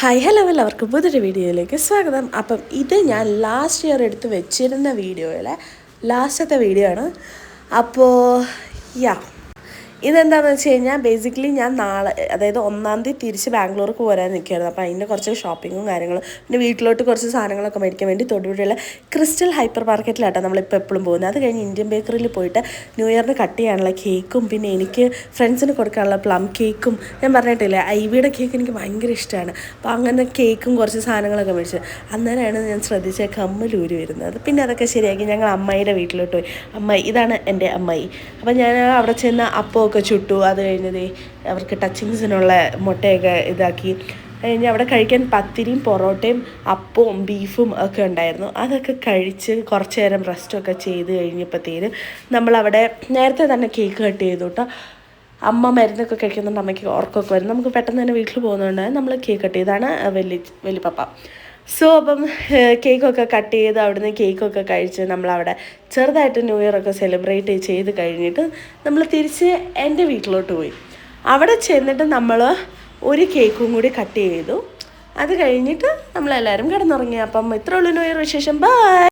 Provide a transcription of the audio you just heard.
Hi hello എല്ലാവർക്കും പുതിയൊരു വീഡിയോയിലേക്ക് സ്വാഗതം. അപ്പം ഇത് ഞാൻ ലാസ്റ്റ് ഇയർ എടുത്ത് വെച്ചിരുന്ന വീഡിയോയിലെ ലാസ്റ്റത്തെ വീഡിയോ ആണ്. അപ്പോൾ ഇതെന്താണെന്ന് വെച്ച് കഴിഞ്ഞാൽ ബേസിക്കലി ഞാൻ നാളെ, അതായത് 1-ാം തീയതി തിരിച്ച് ബാംഗ്ലൂർക്ക് പോരാൻ നിൽക്കുകയായിരുന്നു. അപ്പോൾ അതിൻ്റെ കുറച്ച് ഷോപ്പിങ്ങും കാര്യങ്ങളും പിന്നെ വീട്ടിലോട്ട് കുറച്ച് സാധനങ്ങളൊക്കെ മേടിക്കാൻ വേണ്ടി തൊടുപുഴയുള്ള ക്രിസ്റ്റൽ ഹൈപ്പർ മാർക്കറ്റിലാട്ടോ നമ്മളിപ്പോൾ എപ്പോഴും പോകുന്നത്. അത് കഴിഞ്ഞ് ഇന്ത്യൻ ബേക്കറിയിൽ പോയിട്ട് ന്യൂ ഇയറിന് കട്ട് ചെയ്യാനുള്ള കേക്കും പിന്നെ എനിക്ക് ഫ്രണ്ട്സിന് കൊടുക്കാനുള്ള പ്ലം കേക്കും, ഞാൻ പറഞ്ഞിട്ടില്ലേ ഐവിയുടെ കേക്ക് എനിക്ക് ഭയങ്കര ഇഷ്ടമാണ്. അപ്പോൾ അങ്ങനെ കേക്കും കുറച്ച് സാധനങ്ങളൊക്കെ മേടിച്ചു. അന്നേരമാണ് ഞാൻ ശ്രദ്ധിച്ച കമ്മലൂരി വരുന്നത്. പിന്നെ അതൊക്കെ ശരിയാക്കി ഞങ്ങൾ അമ്മായിയുടെ വീട്ടിലോട്ട് പോയി. അമ്മായി, ഇതാണ് എൻ്റെ അമ്മായി. അപ്പോൾ ഞാൻ അവിടെ ചെന്ന് അപ്പോൾ ഒക്കെ ചുട്ടു. അത് കഴിഞ്ഞത് അവർക്ക് ടച്ചിങ്സിനുള്ള മുട്ടയൊക്കെ ഇതാക്കി കഴിഞ്ഞ് അവിടെ കഴിക്കാൻ പത്തിരിയും പൊറോട്ടയും അപ്പവും ബീഫും ഒക്കെ ഉണ്ടായിരുന്നു. അതൊക്കെ കഴിച്ച് കുറച്ച് നേരം റെസ്റ്റൊക്കെ ചെയ്ത് കഴിഞ്ഞപ്പോഴത്തേനും നമ്മളവിടെ നേരത്തെ തന്നെ കേക്ക് കട്ട് ചെയ്തു കേട്ടോ. അമ്മ മരുന്നൊക്കെ കഴിക്കുന്നുണ്ട്, അമ്മയ്ക്ക് ഉറക്കമൊക്കെ വരും. നമുക്ക് പെട്ടെന്ന് തന്നെ വീട്ടിൽ പോകുന്നതുകൊണ്ട് നമ്മൾ കേക്ക് കട്ട് ചെയ്താണ് വലിയപ്പപ്പ. സോ അപ്പം കേക്കൊക്കെ കട്ട് ചെയ്ത് അവിടുന്ന് കേക്കൊക്കെ കഴിച്ച് നമ്മളവിടെ ചെറുതായിട്ട് ന്യൂ ഇയറൊക്കെ സെലിബ്രേറ്റ് ചെയ്ത് കഴിഞ്ഞിട്ട് നമ്മൾ തിരിച്ച് എൻ്റെ വീട്ടിലോട്ട് പോയി. അവിടെ ചെന്നിട്ട് നമ്മൾ ഒരു കേക്കും കൂടി കട്ട് ചെയ്തു. അത് കഴിഞ്ഞിട്ട് നമ്മളെല്ലാവരും കിടന്നുറങ്ങി. അപ്പം ഇത്രയുള്ളൂ ന്യൂ ഇയർ വിശേഷം. ബൈ.